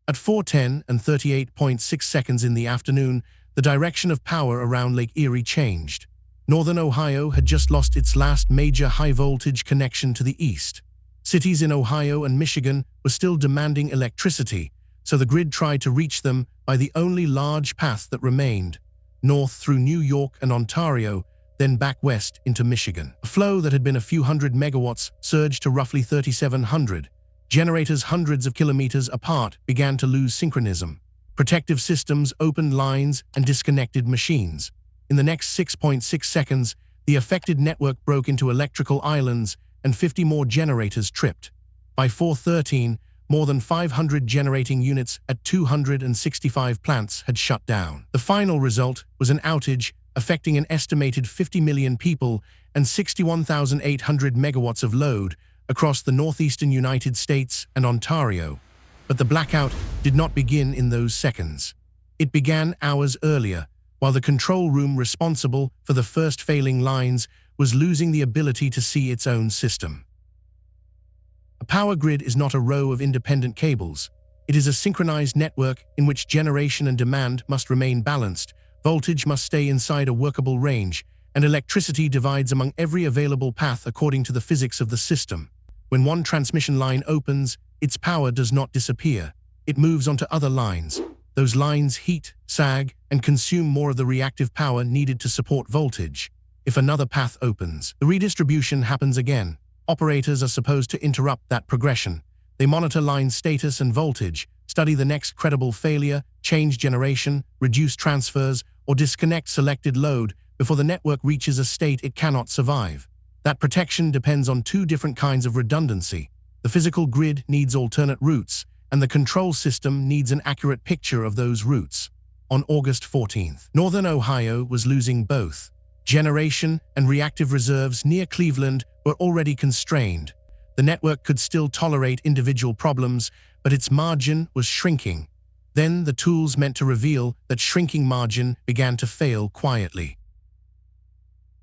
At 4:10 and 38.6 seconds in the afternoon, the direction of power around Lake Erie changed. Northern Ohio had just lost its last major high-voltage connection to the east. Cities in Ohio and Michigan were still demanding electricity, so the grid tried to reach them by the only large path that remained, north through New York and Ontario, then back west into Michigan. A flow that had been a few hundred megawatts surged to roughly 3,700. Generators hundreds of kilometers apart began to lose synchronism. Protective systems opened lines and disconnected machines. In the next 6.6 seconds, the affected network broke into electrical islands and 50 more generators tripped. By 4:13, more than 500 generating units at 265 plants had shut down. The final result was an outage affecting an estimated 50 million people and 61,800 megawatts of load across the northeastern United States and Ontario. But the blackout did not begin in those seconds. It began hours earlier, while the control room responsible for the first failing lines was losing the ability to see its own system. A power grid is not a row of independent cables. It is a synchronized network in which generation and demand must remain balanced, voltage must stay inside a workable range, and electricity divides among every available path according to the physics of the system. When one transmission line opens, its power does not disappear. It moves onto other lines. Those lines heat, sag, and consume more of the reactive power needed to support voltage. If another path opens, the redistribution happens again. Operators are supposed to interrupt that progression. They monitor line status and voltage, study the next credible failure, change generation, reduce transfers, or disconnect selected load before the network reaches a state it cannot survive. That protection depends on two different kinds of redundancy. The physical grid needs alternate routes, and the control system needs an accurate picture of those routes. On August 14th, Northern Ohio was losing both. Generation and reactive reserves near Cleveland were already constrained. The network could still tolerate individual problems, but its margin was shrinking. Then the tools meant to reveal that shrinking margin began to fail quietly.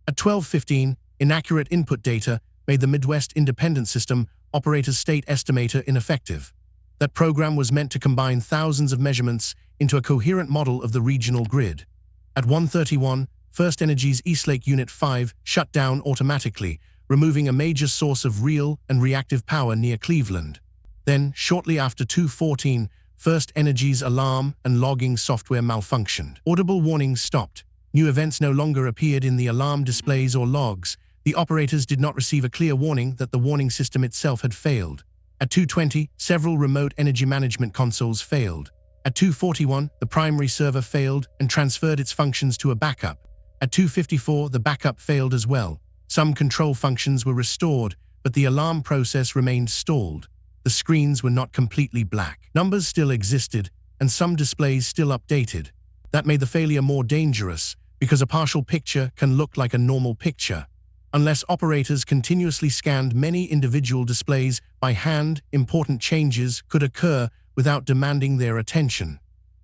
At 12:15, inaccurate input data made the Midwest Independent System Operator's State Estimator ineffective. That program was meant to combine thousands of measurements into a coherent model of the regional grid. At 1:31, FirstEnergy's Eastlake Unit 5 shut down automatically, removing a major source of real and reactive power near Cleveland. Then, shortly after 2:14, FirstEnergy's alarm and logging software malfunctioned. Audible warnings stopped. New events no longer appeared in the alarm displays or logs. The operators did not receive a clear warning that the warning system itself had failed. At 2:20, several remote energy management consoles failed. At 2:41, the primary server failed and transferred its functions to a backup. At 2:54, the backup failed as well. Some control functions were restored, but the alarm process remained stalled. The screens were not completely black. Numbers still existed, and some displays still updated. That made the failure more dangerous, because a partial picture can look like a normal picture. Unless operators continuously scanned many individual displays by hand, important changes could occur without demanding their attention.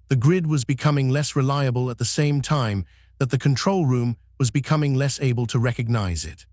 The grid was becoming less reliable at the same time that the control room was becoming less able to recognize it.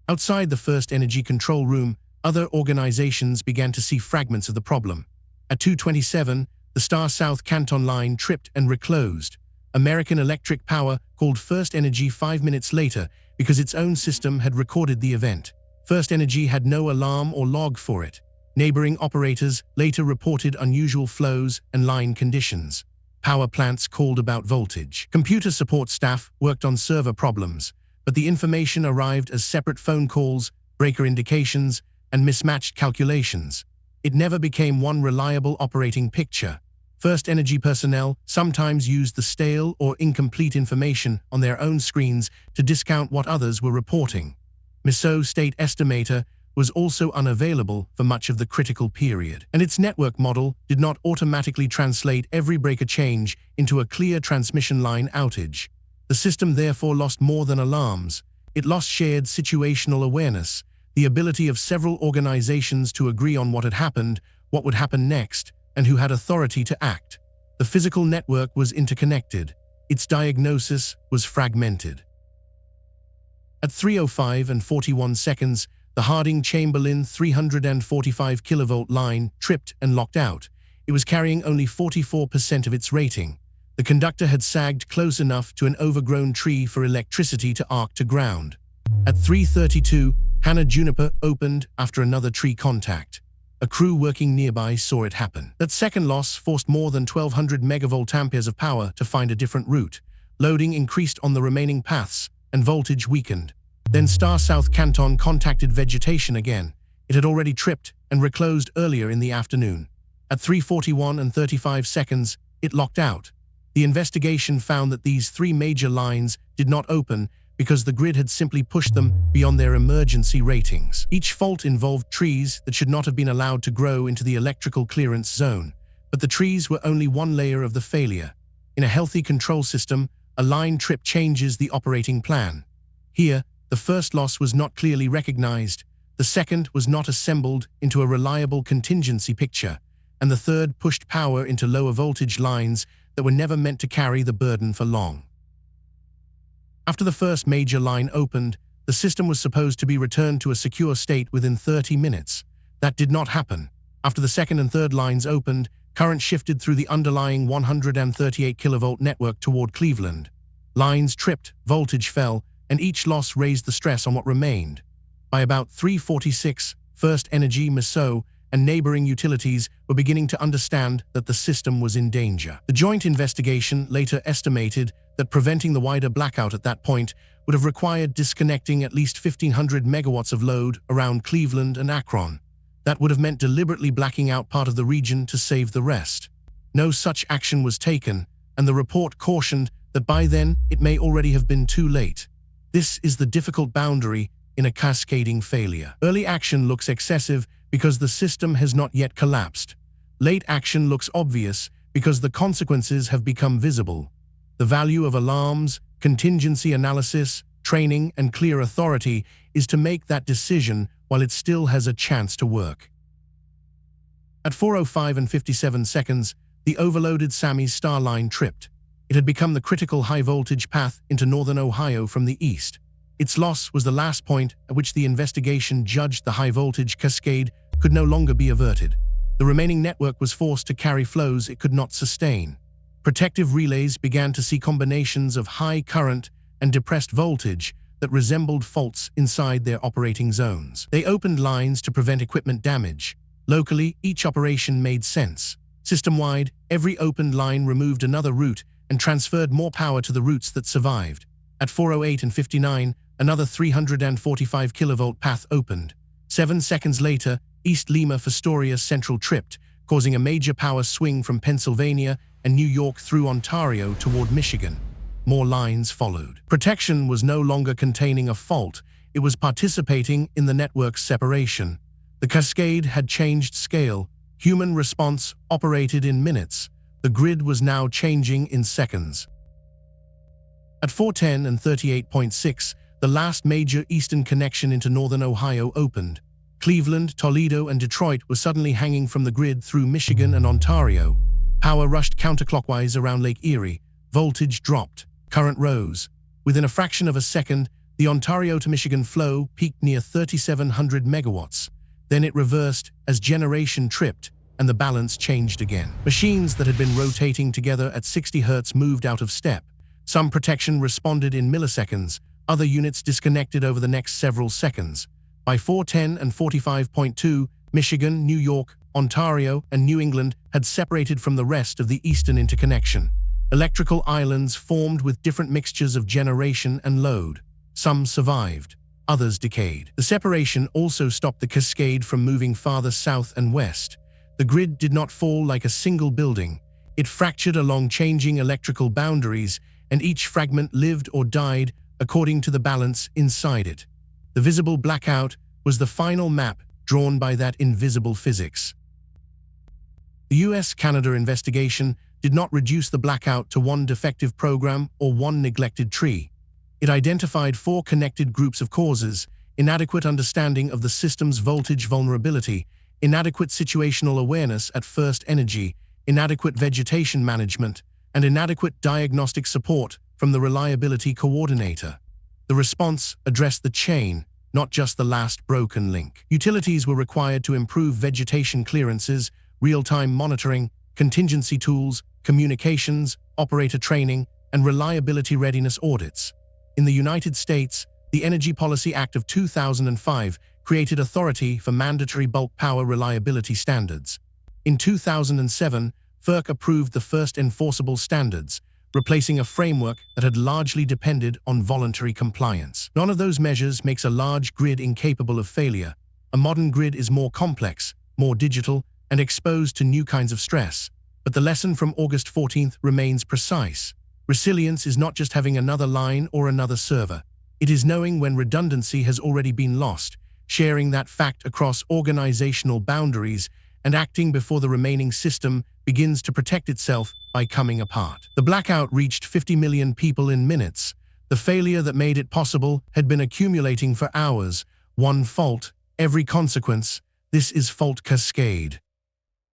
Outside the FirstEnergy control room, other organizations began to see fragments of the problem. At 2:27, the Star South Canton line tripped and reclosed. American Electric Power called FirstEnergy 5 minutes later because its own system had recorded the event. FirstEnergy had no alarm or log for it. Neighboring operators later reported unusual flows and line conditions. Power plants called about voltage. Computer support staff worked on server problems, but the information arrived as separate phone calls, breaker indications, and mismatched calculations. It never became one reliable operating picture. FirstEnergy personnel sometimes used the stale or incomplete information on their own screens to discount what others were reporting. MISO State Estimator was also unavailable for much of the critical period, and its network model did not automatically translate every breaker change into a clear transmission line outage. The system therefore lost more than alarms. It lost shared situational awareness, the ability of several organizations to agree on what had happened, what would happen next, and who had authority to act. The physical network was interconnected. Its diagnosis was fragmented. At 3:05 and 41 seconds, the Harding-Chamberlain 345 kilovolt line tripped and locked out. it was carrying only 44% of its rating. The conductor had sagged close enough to an overgrown tree for electricity to arc to ground. At 3:32, Hannah Juniper opened after another tree contact. A crew working nearby saw it happen. That second loss forced more than 1,200 megavolt-amperes of power to find a different route. Loading increased on the remaining paths, and voltage weakened. Then Star South Canton contacted vegetation again. It had already tripped and reclosed earlier in the afternoon. At 3:41 and 35 seconds, it locked out. The investigation found that these three major lines did not open because the grid had simply pushed them beyond their emergency ratings. Each fault involved trees that should not have been allowed to grow into the electrical clearance zone, but the trees were only one layer of the failure. In a healthy control system, a line trip changes the operating plan. Here, the first loss was not clearly recognized, the second was not assembled into a reliable contingency picture, and the third pushed power into lower voltage lines that were never meant to carry the burden for long. After the first major line opened, the system was supposed to be returned to a secure state within 30 minutes. That did not happen. After the second and third lines opened, current shifted through the underlying 138 kilovolt network toward Cleveland. Lines tripped, voltage fell, and each loss raised the stress on what remained. By about 3:46, First Energy, MISO, and neighboring utilities were beginning to understand that the system was in danger. The joint investigation later estimated that preventing the wider blackout at that point would have required disconnecting at least 1,500 megawatts of load around Cleveland and Akron. That would have meant deliberately blacking out part of the region to save the rest. No such action was taken, and the report cautioned that by then it may already have been too late. This is the difficult boundary in a cascading failure. Early action looks excessive because the system has not yet collapsed. Late action looks obvious because the consequences have become visible. The value of alarms, contingency analysis, training, and clear authority is to make that decision while it still has a chance to work. At 4:05 and 57 seconds, the overloaded Sammy's Star Line tripped. It had become the critical high-voltage path into northern Ohio from the east. Its loss was the last point at which the investigation judged the high-voltage cascade could no longer be averted. The remaining network was forced to carry flows it could not sustain. Protective relays began to see combinations of high current and depressed voltage that resembled faults inside their operating zones. They opened lines to prevent equipment damage. Locally, each operation made sense. System-wide, every opened line removed another route and transferred more power to the routes that survived. At 4:08 and 59, another 345 kilovolt path opened. 7 seconds later, East Lima Fostoria Central tripped, causing a major power swing from Pennsylvania and New York through Ontario toward Michigan. More lines followed. Protection was no longer containing a fault, it was participating in the network's separation. The cascade had changed scale. Human response operated in minutes. The grid was now changing in seconds. At 4:10 and 38.6, the last major eastern connection into northern Ohio opened. Cleveland, Toledo, and Detroit were suddenly hanging from the grid through Michigan and Ontario. Power rushed counterclockwise around Lake Erie. Voltage dropped. Current rose. Within a fraction of a second, the Ontario to Michigan flow peaked near 3,700 megawatts. Then it reversed as generation tripped, and the balance changed again. Machines that had been rotating together at 60 Hz moved out of step. Some protection responded in milliseconds, other units disconnected over the next several seconds. By 4:10 and 45.2, Michigan, New York, Ontario, and New England had separated from the rest of the eastern interconnection. Electrical islands formed with different mixtures of generation and load. Some survived, others decayed. The separation also stopped the cascade from moving farther south and west. The grid did not fall like a single building. It fractured along changing electrical boundaries, and each fragment lived or died according to the balance inside it. The visible blackout was the final map drawn by that invisible physics. The US-Canada investigation did not reduce the blackout to one defective program or one neglected tree. It identified 4 connected groups of causes: inadequate understanding of the system's voltage vulnerability, inadequate situational awareness at First Energy, inadequate vegetation management, and inadequate diagnostic support from the reliability coordinator. The response addressed the chain, not just the last broken link. Utilities were required to improve vegetation clearances, real-time monitoring, contingency tools, communications, operator training, and reliability readiness audits. In the United States, the Energy Policy Act of 2005 created authority for mandatory bulk power reliability standards. In 2007, FERC approved the first enforceable standards, replacing a framework that had largely depended on voluntary compliance. None of those measures makes a large grid incapable of failure. A modern grid is more complex, more digital, and exposed to new kinds of stress. But the lesson from August 14th remains precise. Resilience is not just having another line or another server. It is knowing when redundancy has already been lost, sharing that fact across organizational boundaries, and acting before the remaining system begins to protect itself by coming apart. The blackout reached 50 million people in minutes. The failure that made it possible had been accumulating for hours. One fault, every consequence. This is fault cascade.